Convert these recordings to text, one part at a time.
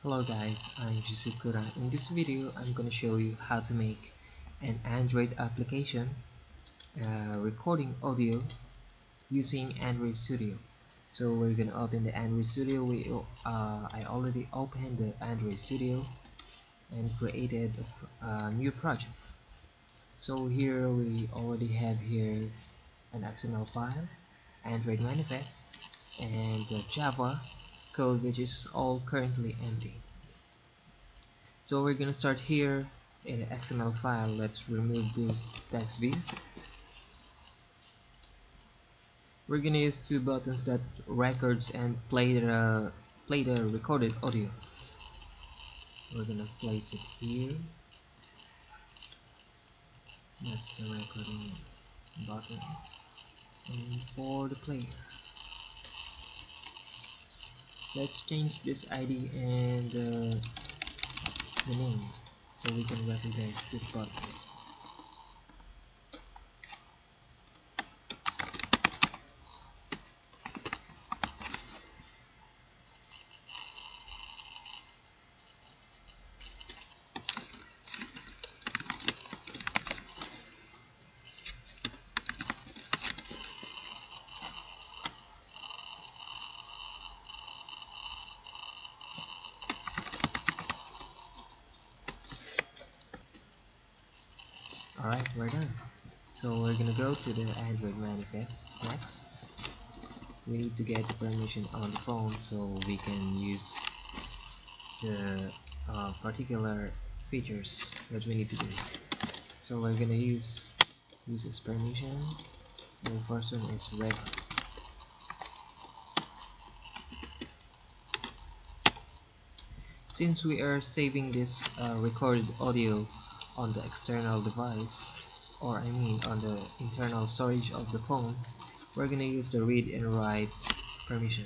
Hello guys, I'm Jisukura. In this video, I'm gonna show you how to make an Android application recording audio using Android Studio. So we're gonna open the Android Studio. I already opened the Android Studio and created a new project. So here we already have here an XML file, Android manifest, and Java code, which is all currently empty. So we're gonna start here in the XML file. Let's remove this text view. We're gonna use two buttons that records and play the recorded audio. We're gonna place it here. That's the recording button. And for the player, let's change this ID and the name so we can recognize these buttons. Alright, we're done. So we're gonna go to the Android manifest next. We need to get permission on the phone so we can use the particular features that we need to do. So we're gonna use uses permission. The first one is record. Since we are saving this recorded audio on the external device, or I mean on the internal storage of the phone, we're gonna use the read and write permission.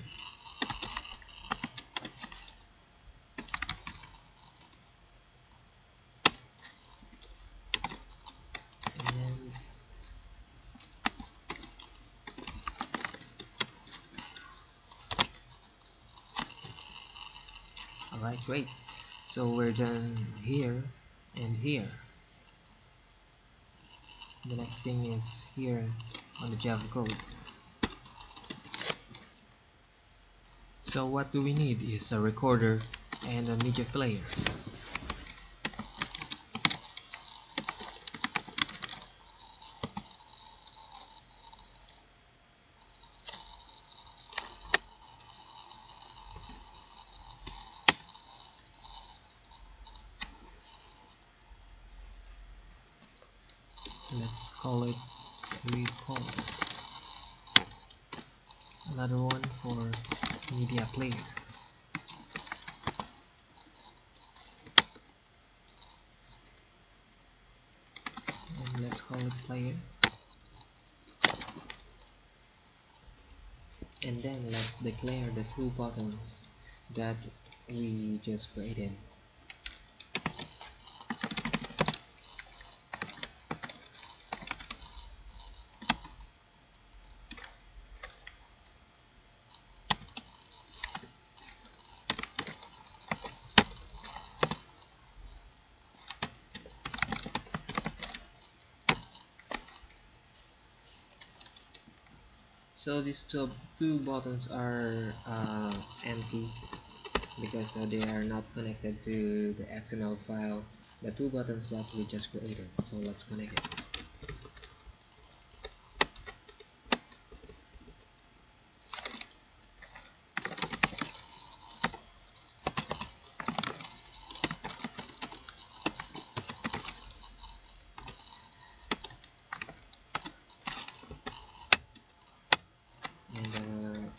Alright, great. So we're done here and here. The next thing is here on the Java code. So what do we need is a recorder and a media player. Let's call it record. Another one for media player. And let's call it player. And then let's declare the two buttons that we just created. So these two buttons are empty because they are not connected to the XML file, the two buttons that we just created. So let's connect it. And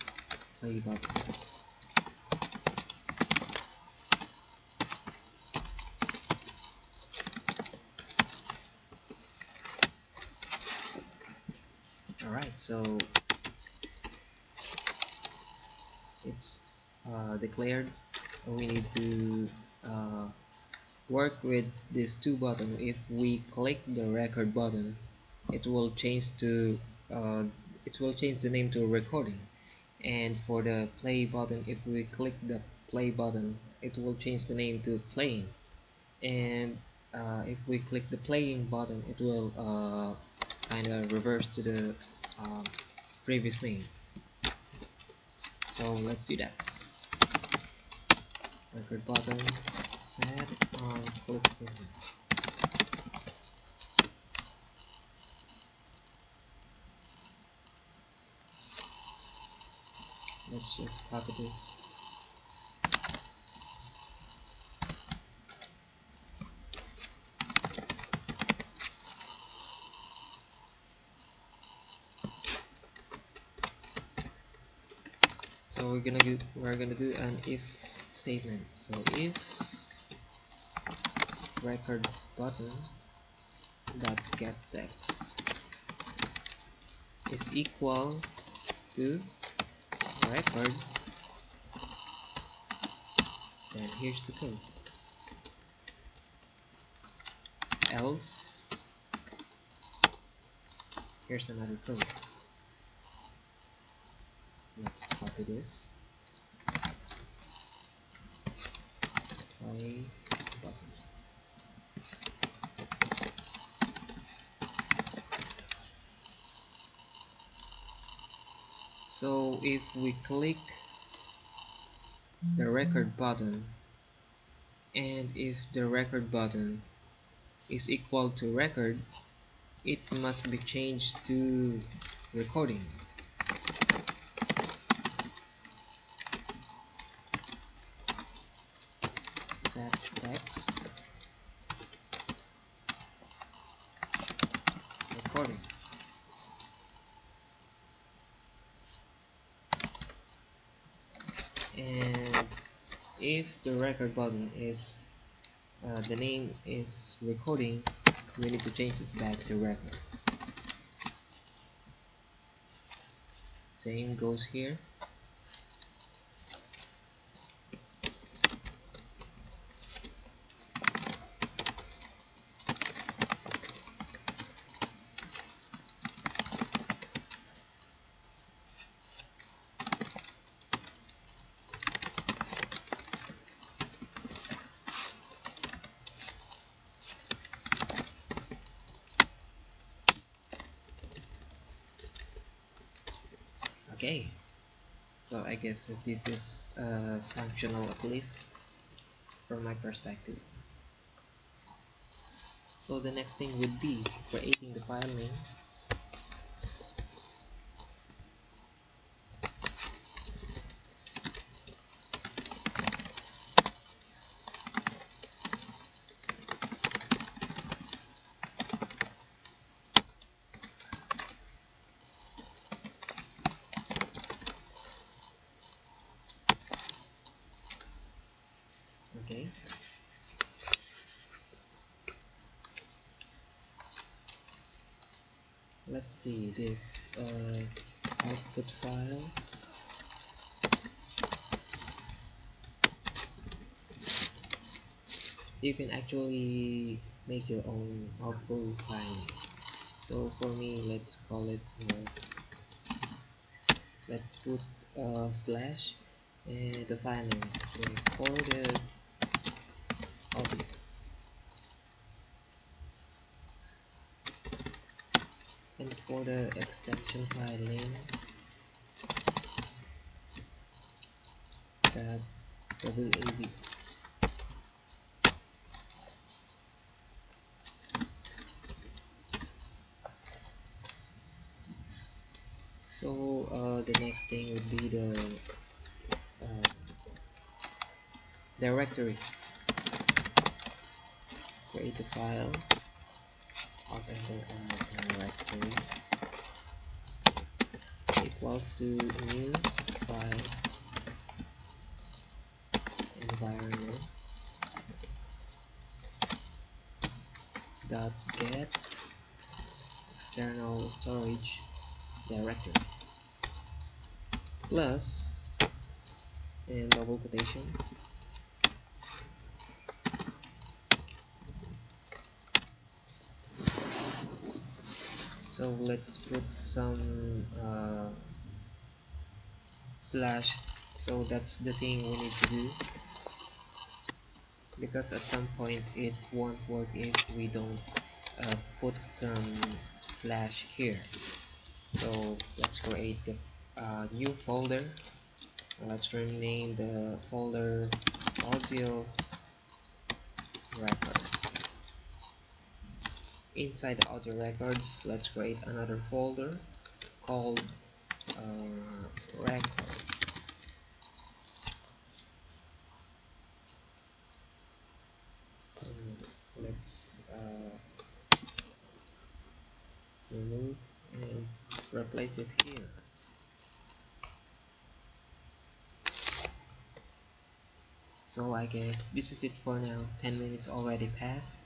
play button. Alright, so it's declared. We need to work with these two buttons. If we click the record button, it will change to the name to recording. And for the play button, if we click the play button, it will change the name to playing. And if we click the playing button, it will kind of reverse to the um, previous name. So let's do that. Record button set on clicking. Let's just copy this. So we're gonna do an if statement. So if record button dot get text is equal to record, then here's the code. Else, here's another code. Let's copy this. Play button. So if we click the record button, and if the record button is equal to record, it must be changed to recording. Set text recording. And if the record button is the name is recording, we need to change it back to record. Same goes here. Okay, so I guess this is functional, at least from my perspective. So the next thing would be creating the file name. Okay, let's see this output file. You can actually make your own output file. So for me, let's call it let's put slash and the file name for the audio. And for the extension file name, that WAV. So the next thing would be the directory. Create a file, alt enter directory equals to new file environment dot get external storage directory plus and double quotation so let's put some slash So that's the thing we need to do, because at some point it won't work if we don't put some slash here. So let's create the new folder. Let's rename the folder audio records. Inside the audio records, let's create another folder called records. Let's remove and replace it here. So I guess this is it for now. 10 minutes already passed.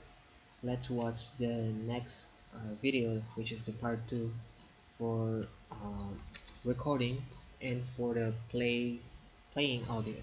Let's watch the next video, which is the part 2 for recording and for the playing audio.